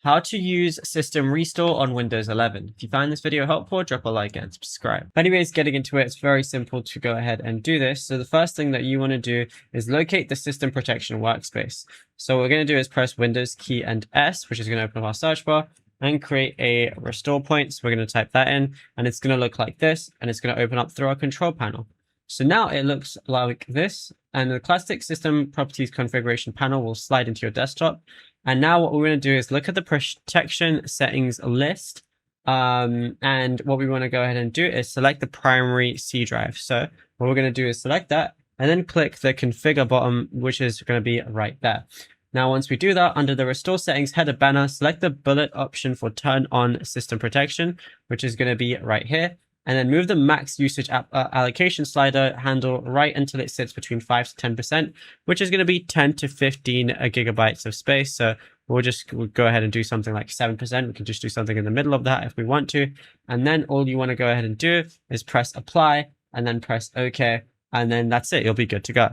how to use system restore on Windows 11. If you find this video helpful, drop a like and subscribe. Anyways, getting into it, it's very simple to go ahead and do this. So the first thing that you want to do is locate the system protection workspace. So what we're going to do is press Windows key and S, which is going to open up our search bar, and create a restore point. So we're going to type that in, and it's going to look like this, and it's going to open up through our control panel. So now it looks like this, and the classic system properties configuration panel will slide into your desktop. And now what we're going to do is look at the protection settings list. And what we want to go ahead and do is select the primary C drive. So what we're going to do is select that and then click the configure button, which is going to be right there. Now, once we do that, under the restore settings header banner, select the bullet option for turn on system protection, which is going to be right here. And then move the max usage allocation slider handle right until it sits between 5 to 10%, which is going to be 10 to 15 gigabytes of space. So we'll go ahead and do something like 7%. We can just do something in the middle of that if we want to. And then all you want to go ahead and do is press apply and then press OK. And then that's it. You'll be good to go.